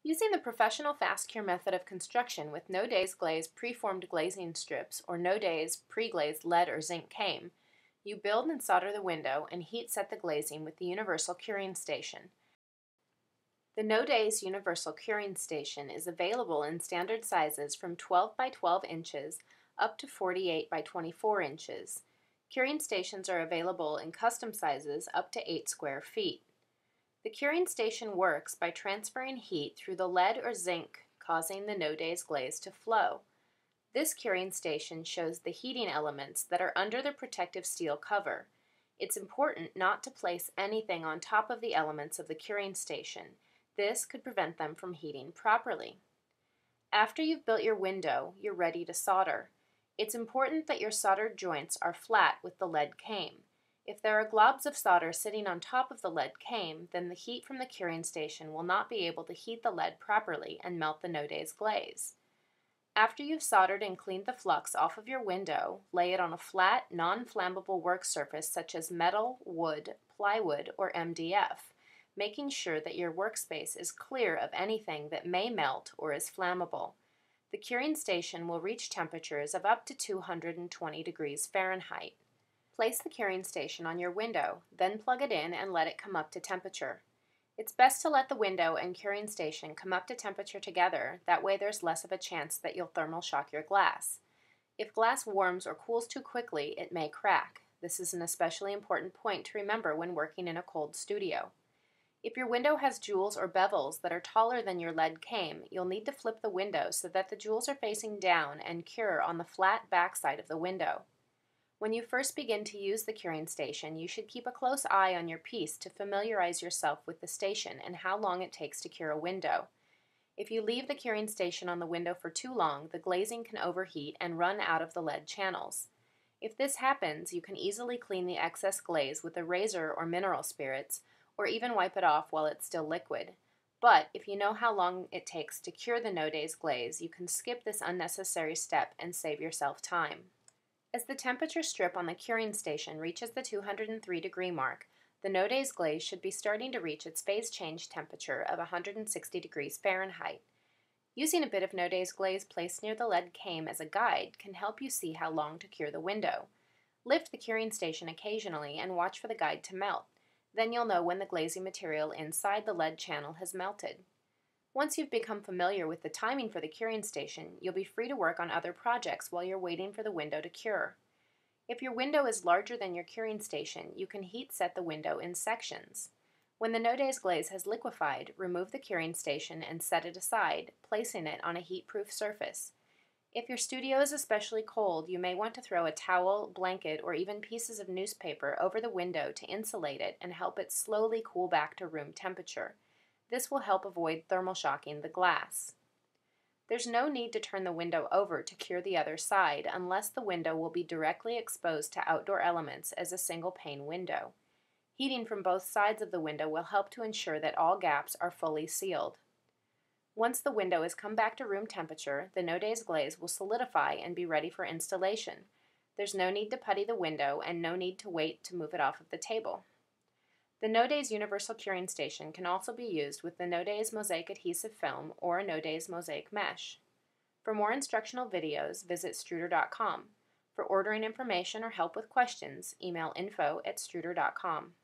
Using the professional fast cure method of construction with No Days Glaze preformed glazing strips or No Days Pre-Glazed lead or zinc came, you build and solder the window and heat set the glazing with the universal curing station. The No Days Universal Curing Station is available in standard sizes from 12 by 12 inches up to 48 by 24 inches. Curing stations are available in custom sizes up to 8 square feet. The curing station works by transferring heat through the lead or zinc, causing the No Days glaze to flow. This curing station shows the heating elements that are under the protective steel cover. It's important not to place anything on top of the elements of the curing station. This could prevent them from heating properly. After you've built your window, you're ready to solder. It's important that your soldered joints are flat with the lead came. If there are globs of solder sitting on top of the lead came, then the heat from the curing station will not be able to heat the lead properly and melt the No Days glaze. After you've soldered and cleaned the flux off of your window, lay it on a flat, non-flammable work surface such as metal, wood, plywood, or MDF, making sure that your workspace is clear of anything that may melt or is flammable. The curing station will reach temperatures of up to 220 degrees Fahrenheit. Place the curing station on your window, then plug it in and let it come up to temperature. It's best to let the window and curing station come up to temperature together, that way there's less of a chance that you'll thermal shock your glass. If glass warms or cools too quickly, it may crack. This is an especially important point to remember when working in a cold studio. If your window has jewels or bevels that are taller than your lead came, you'll need to flip the window so that the jewels are facing down and cure on the flat back side of the window. When you first begin to use the curing station, you should keep a close eye on your piece to familiarize yourself with the station and how long it takes to cure a window. If you leave the curing station on the window for too long, the glazing can overheat and run out of the lead channels. If this happens, you can easily clean the excess glaze with a razor or mineral spirits, or even wipe it off while it's still liquid. But if you know how long it takes to cure the No Days glaze, you can skip this unnecessary step and save yourself time. As the temperature strip on the curing station reaches the 203 degree mark, the No Days glaze should be starting to reach its phase change temperature of 160 degrees Fahrenheit. Using a bit of No Days glaze placed near the lead came as a guide can help you see how long to cure the window. Lift the curing station occasionally and watch for the guide to melt. Then you'll know when the glazing material inside the lead channel has melted. Once you've become familiar with the timing for the curing station, you'll be free to work on other projects while you're waiting for the window to cure. If your window is larger than your curing station, you can heat set the window in sections. When the No Days glaze has liquefied, remove the curing station and set it aside, placing it on a heat-proof surface. If your studio is especially cold, you may want to throw a towel, blanket, or even pieces of newspaper over the window to insulate it and help it slowly cool back to room temperature. This will help avoid thermal shocking the glass. There's no need to turn the window over to cure the other side unless the window will be directly exposed to outdoor elements as a single pane window. Heating from both sides of the window will help to ensure that all gaps are fully sealed. Once the window has come back to room temperature, the No Days glaze will solidify and be ready for installation. There's no need to putty the window and no need to wait to move it off of the table. The No Days Universal Curing Station can also be used with the No Days Mosaic Adhesive Film or a No Days Mosaic Mesh. For more instructional videos, visit Struder.com. For ordering information or help with questions, email info@Struder.com.